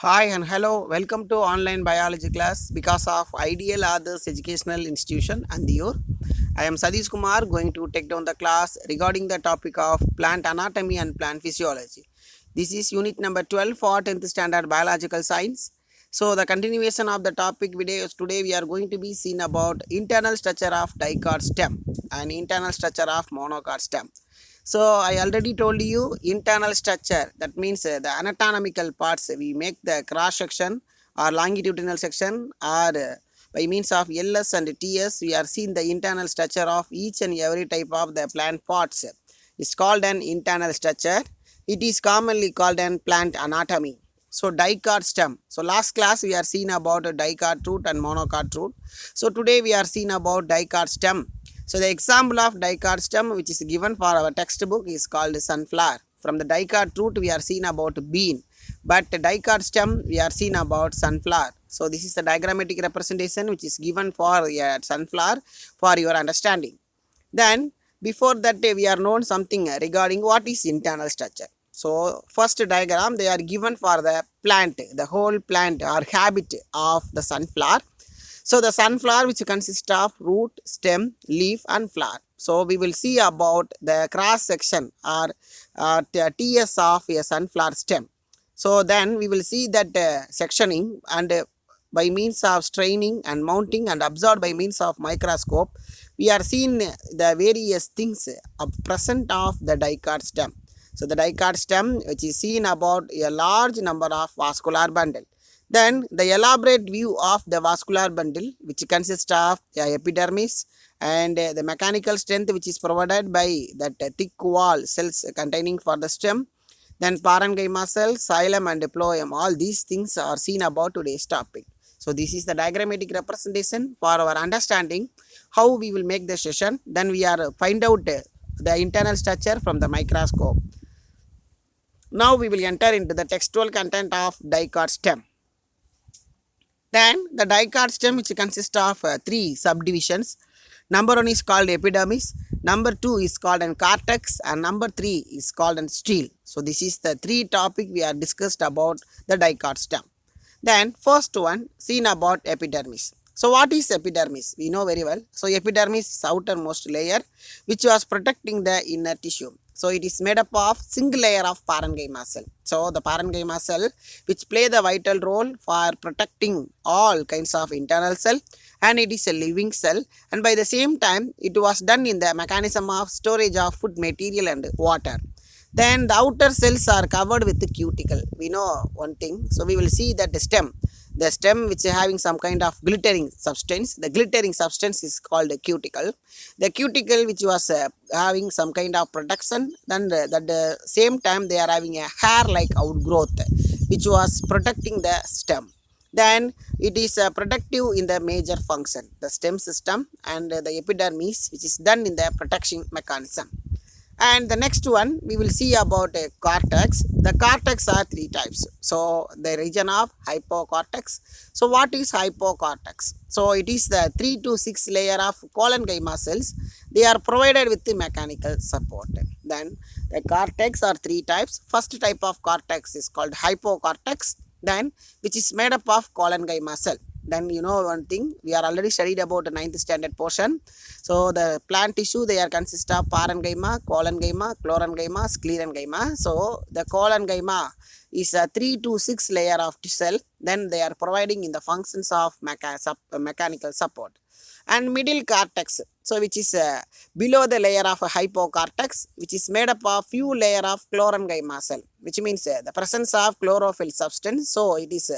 Hi and hello, welcome to online biology class because of Ideal Others Educational Institution and Dior. I am Sadish Kumar going to take down the class regarding the topic of plant anatomy and plant physiology. This is unit number 12 for 10th standard biological science. So the continuation of the topic videos today we are going to be seen about internal structure of dicot stem and internal structure of monocot stem. So I already told you internal structure, that means the anatomical parts we make the cross section or longitudinal section or by means of LS and TS we are seeing the internal structure of each and every type of the plant parts. It's called an internal structure. It is commonly called an plant anatomy. So dicot stem. So last class we are seen about a dicot root and monocot root. So today we are seen about dicot stem. So the example of dicot stem which is given for our textbook is called sunflower. From the dicot root we are seen about bean, but the dicot stem we are seen about sunflower. So this is the diagrammatic representation which is given for a sunflower for your understanding. Then before that we are known something regarding what is internal structure. So first diagram they are given for the plant, the whole plant or habit of the sunflower. So the sunflower which consists of root, stem, leaf and flower. So we will see about the cross section or TS of a sunflower stem. So then we will see that sectioning and by means of straining and mounting and observed by means of microscope, we are seeing the various things present of the dicot stem. So the dicot stem which is seen about a large number of vascular bundle. Then the elaborate view of the vascular bundle which consists of epidermis and the mechanical strength which is provided by that thick wall cells containing for the stem. Then parenchyma cell, xylem and phloem, all these things are seen about today's topic. So this is the diagrammatic representation for our understanding how we will make the session. Then we are find out the internal structure from the microscope. Now we will enter into the textual content of dicot stem. Then the dicot stem which consists of three subdivisions. Number one is called epidermis, number two is called an cortex and number three is called an stele. So this is the three topic we are discussed about the dicot stem. Then first one seen about epidermis. So what is epidermis? We know very well. So epidermis is outermost layer which was protecting the inner tissue. So it is made up of single layer of parenchyma cell. So the parenchyma cell which play the vital role for protecting all kinds of internal cell, and it is a living cell, and by the same time it was done in the mechanism of storage of food material and water. Then the outer cells are covered with the cuticle. We know one thing. So we will see that the stem which is having some kind of glittering substance. The glittering substance is called a cuticle. The cuticle which was having some kind of protection. Then at the same time they are having a hair-like outgrowth which was protecting the stem. Then it is protective in the major function, the stem system and the epidermis which is done in the protection mechanism. And the next one we will see about a cortex. The cortex are three types. So the region of hypocortex. So what is hypocortex? So it is the 3 to 6 layer of collenchyma cells. They are provided with the mechanical support. Then the cortex are three types. First type of cortex is called hypocortex, then which is made up of collenchyma cell. Then you know one thing, we are already studied about the 9th standard portion. So the plant tissue they are consist of parenchyma, collenchyma, chlorenchyma, sclerenchyma. So the collenchyma is a 3 to 6 layer of cell. Then they are providing in the functions of mechanical support. And middle cortex, so which is below the layer of a hypocortex, which is made up of few layer of chlorenchyma cell, which means the presence of chlorophyll substance. So it is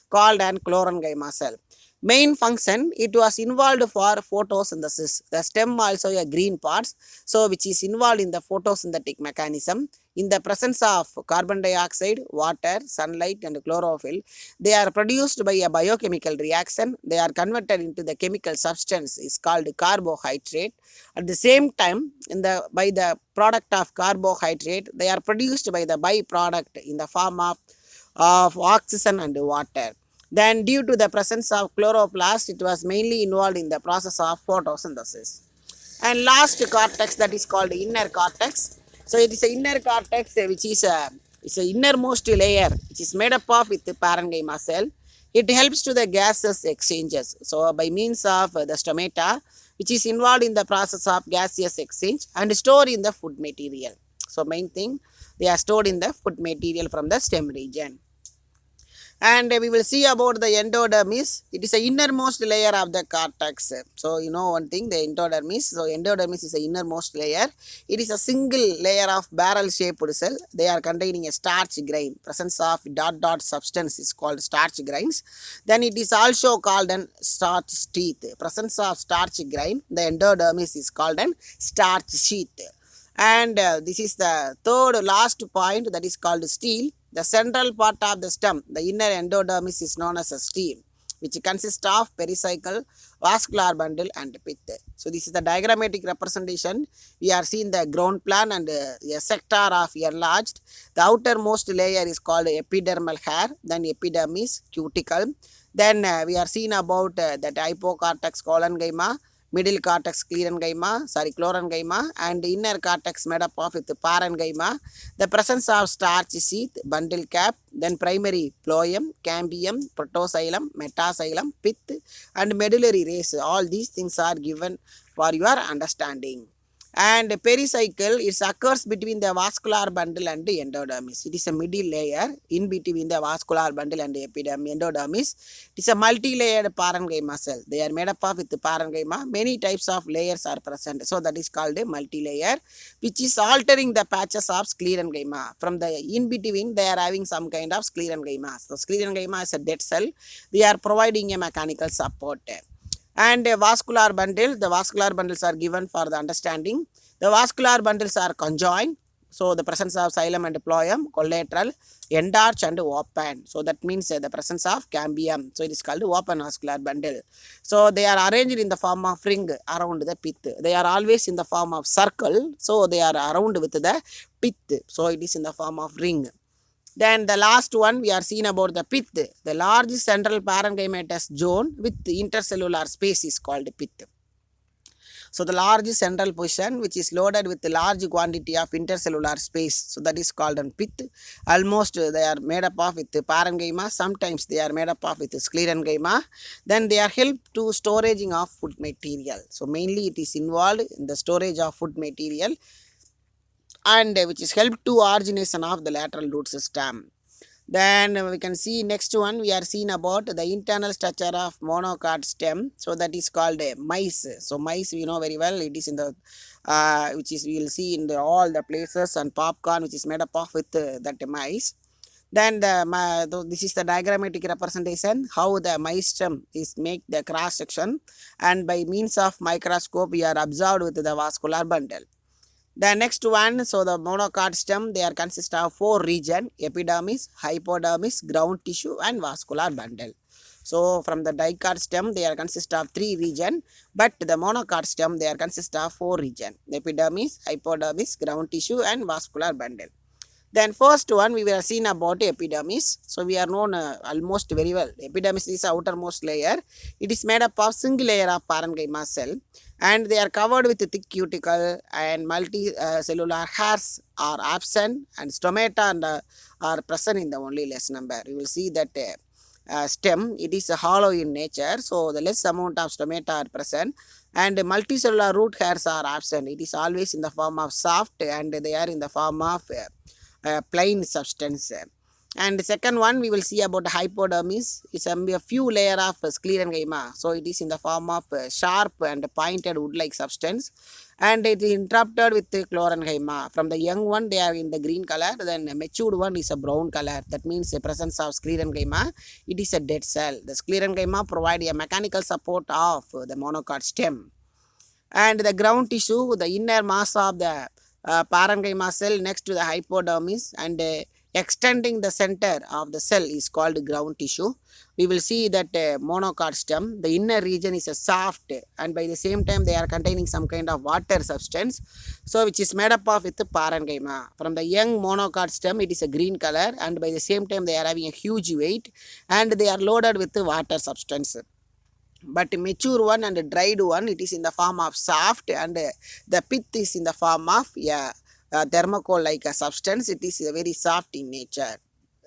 called an chlorenchyma cell. Main function, it was involved for photosynthesis. The stem also a green parts, so which is involved in the photosynthetic mechanism. In the presence of carbon dioxide, water, sunlight and chlorophyll, they are produced by a biochemical reaction. They are converted into the chemical substance is called carbohydrate. At the same time, by the product of carbohydrate, they are produced by the byproduct in the form of oxygen and water. Then due to the presence of chloroplast, it was mainly involved in the process of photosynthesis. And last cortex, that is called inner cortex. So it is the inner cortex which is It's the innermost layer which is made up of with the parenchyma cell. It helps to the gaseous exchanges. So by means of the stomata, which is involved in the process of gaseous exchange and stored in the food material. So main thing, they are stored in the food material from the stem region. And we will see about the endodermis. It is the innermost layer of the cortex. So you know one thing, the endodermis. So endodermis is the innermost layer. It is a single layer of barrel shaped cell. They are containing a starch grain. Presence of dot substance is called starch grains. Then it is also called an starch teeth. Presence of starch grain, the endodermis is called an starch sheath. And this is the third last point, that is called stele. The central part of the stem, the inner endodermis, is known as a stele, which consists of pericycle, vascular bundle and pith. So this is the diagrammatic representation. We are seeing the ground plan and a sector of enlarged. The outermost layer is called epidermal hair, then epidermis, cuticle. Then we are seeing about that hypocortex collenchyma, middle cortex chlorenghyma, and inner cortex made up of with parenchyma. The presence of starch sheath, bundle cap, then primary phloem, cambium, protoxylem, metaxylem, pith, and medullary race. All these things are given for your understanding. And pericycle, it occurs between the vascular bundle and the endodermis. It is a middle layer in between the vascular bundle and the endodermis. It is a multi-layered parenchyma cell. They are made up of with the parenchyma. Many types of layers are present. So that is called a multi-layer, which is altering the patches of sclerenchyma. From the in between, they are having some kind of sclerenchyma. So sclerenchyma is a dead cell. They are providing a mechanical support. And a vascular bundle, the vascular bundles are given for the understanding. The vascular bundles are conjoined. So the presence of xylem and phloem, collateral, endarch and open. So that means the presence of cambium. So it is called open vascular bundle. So they are arranged in the form of ring around the pith. They are always in the form of circle. So they are around with the pith. So it is in the form of ring. Then the last one, we are seeing about the pith. The large central parenchymatous zone with intercellular space is called pith. So the large central position which is loaded with the large quantity of intercellular space. So that is called an pith. Almost they are made up of with the parenchyma. Sometimes they are made up of with the sclerenchyma. Then they are helped to storaging of food material. So mainly it is involved in the storage of food material, and which is help to origination of the lateral root system. Then we can see next one, we are seeing about the internal structure of monocot stem. So that is called a mice. So mice we know very well, it is in the which is we will see in the all the places, and popcorn which is made up of with that mice. Then this is the diagrammatic representation how the mice stem is make the cross section, and by means of microscope we are observed with the vascular bundle. The next one, so the monocot stem, they are consist of 4 region: epidermis, hypodermis, ground tissue and vascular bundle. So from the dicot stem, they are consist of 3 region, but the monocot stem, they are consist of 4 region: epidermis, hypodermis, ground tissue and vascular bundle. Then first one we were seen about epidermis. So we are known almost very well. Epidermis is the outermost layer. It is made up of single layer of parenchyma cell, and they are covered with thick cuticle, and multicellular hairs are absent, and stomata and, are present in the only less number. You will see that stem, it is hollow in nature, so the less amount of stomata are present, and multicellular root hairs are absent. It is always in the form of soft, and they are in the form of plain substance. And the second one we will see about hypodermis. It's a few layer of sclerenchyma. So it is in the form of sharp and pointed wood-like substance, and it is interrupted with the chlorenchyma. From the young one they are in the green color, then the matured one is a brown color. That means the presence of sclerenchyma. It is a dead cell. The sclerenchyma provide a mechanical support of the monocot stem. And the ground tissue, the inner mass of the parenchyma cell next to the hypodermis, and extending the center of the cell is called ground tissue. We will see that monocot stem, the inner region is a soft, and by the same time they are containing some kind of water substance, so which is made up of with the parenchyma. From the young monocot stem it is a green color, and by the same time they are having a huge weight, and they are loaded with the water substance. But mature one and dried one, it is in the form of soft, and the pith is in the form of thermocol like a substance. It is very soft in nature.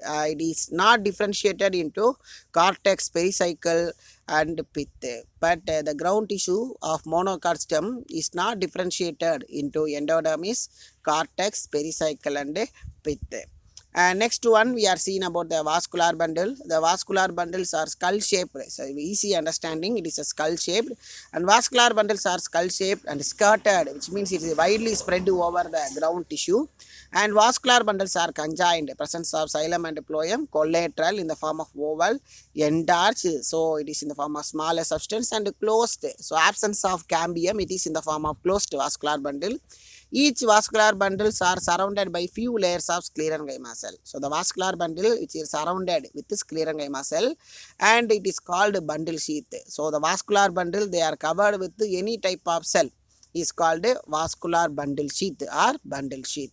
It is not differentiated into cortex, pericycle, and pith. But the ground tissue of monocot stem is not differentiated into endodermis, cortex, pericycle, and pith. And next one we are seeing about the vascular bundle. The vascular bundles are skull shaped. So easy understanding, it is a skull shaped, and vascular bundles are skull shaped and skirted, which means it is widely spread over the ground tissue. And vascular bundles are conjoined, presence of xylem and phloem, collateral in the form of oval, endarched, so it is in the form of smaller substance, and closed, so absence of cambium, it is in the form of closed vascular bundle. Each vascular bundles are surrounded by few layers of sclerenchyma cell. So the vascular bundle which is surrounded with sclerenchyma cell, and it is called bundle sheath. So the vascular bundle, they are covered with any type of cell, is called vascular bundle sheath or bundle sheath.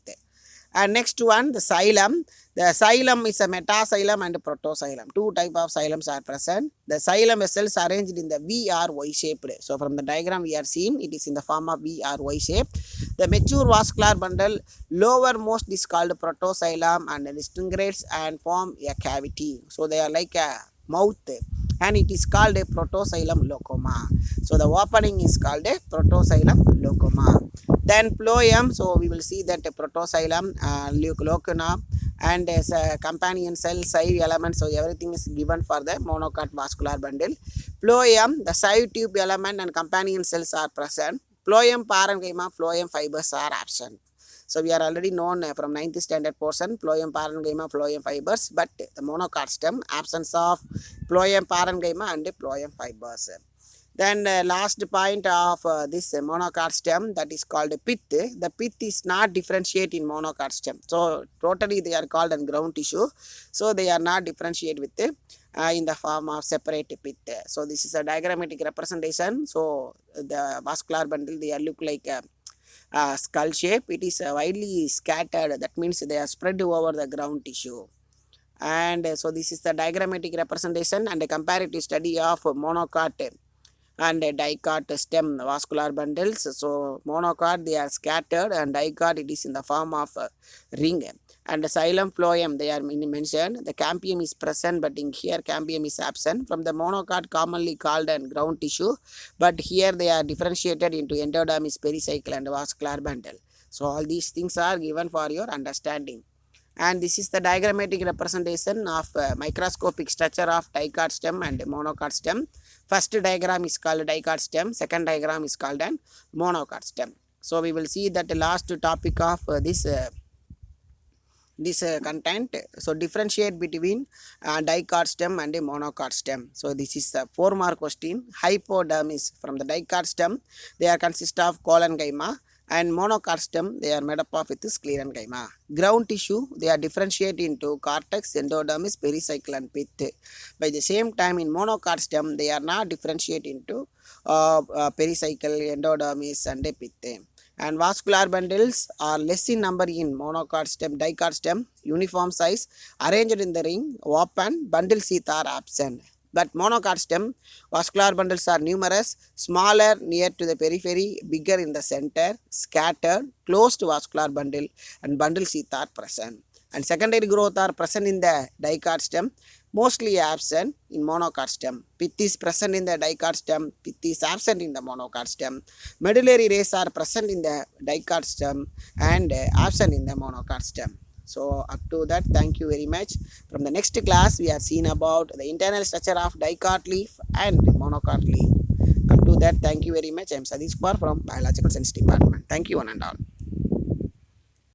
And next one, the xylem. The xylem is a metaxylem and protoxylem. Two type of xylems are present. The xylem vessels arranged in the V or Y shaped. So from the diagram we are seeing, it is in the form of V or Y shape. The mature vascular bundle lowermost is called protoxylem and disintegrates and form a cavity. So they are like a mouth, and it is called a protoxylem locoma. So the opening is called a protoxylem locoma. Then phloem, so we will see that protoxylem, locuna, and as a companion cell, sieve element, so everything is given for the monocot vascular bundle. Phloem, the sieve tube element and companion cells are present. Phloem parenchyma, phloem fibers are absent. So we are already known from 9th standard portion, phloem parenchyma, phloem fibers, but the monocot stem, absence of phloem parenchyma and phloem fibers. Then last point of this monocot stem, that is called pith. The pith is not differentiate in monocot stem. So totally they are called in ground tissue. So they are not differentiate with in the form of separate pith. So this is a diagrammatic representation. So the vascular bundle, they are look like a skull shape. It is widely scattered. That means they are spread over the ground tissue. And so this is the diagrammatic representation and a comparative study of monocot and dicot stem vascular bundles. So monocot, they are scattered, and dicot, it is in the form of ring. And the xylem, phloem, they are mentioned. The cambium is present, but in here cambium is absent. From the monocot, commonly called and ground tissue, but here they are differentiated into endodermis, pericycle, and vascular bundle. So all these things are given for your understanding. And this is the diagrammatic representation of microscopic structure of dicot stem and monocot stem. First diagram is called dicot stem, second diagram is called an monocot stem. So we will see that the last topic of this content. So differentiate between dicot stem and a monocot stem. So this is a 4-mark question. Hypodermis, from the dicot stem, they are consist of collenchyma, and monocot stem, they are made up of with sclerenchyma. Ground tissue, they are differentiate into cortex, endodermis, pericycle, and pith. By the same time, in monocot stem, they are not differentiate into pericycle, endodermis, and pith. And vascular bundles are less in number in monocot stem, dicot stem, uniform size, arranged in the ring, open, bundle sheath are absent. But monocot stem, vascular bundles are numerous, smaller near to the periphery, bigger in the center, scattered, closed vascular bundle, and bundle sheath are present. And secondary growth are present in the dicot stem, mostly absent in monocot stem. Pith is present in the dicot stem, pith is absent in the monocot stem. Medullary rays are present in the dicot stem and absent in the monocot stem. So up to that, thank you very much. From the next class, we are seeing about the internal structure of dicot leaf and monocot leaf. Up to that, thank you very much. I am Sadish Kumar from Biological Science Department. Thank you one and all.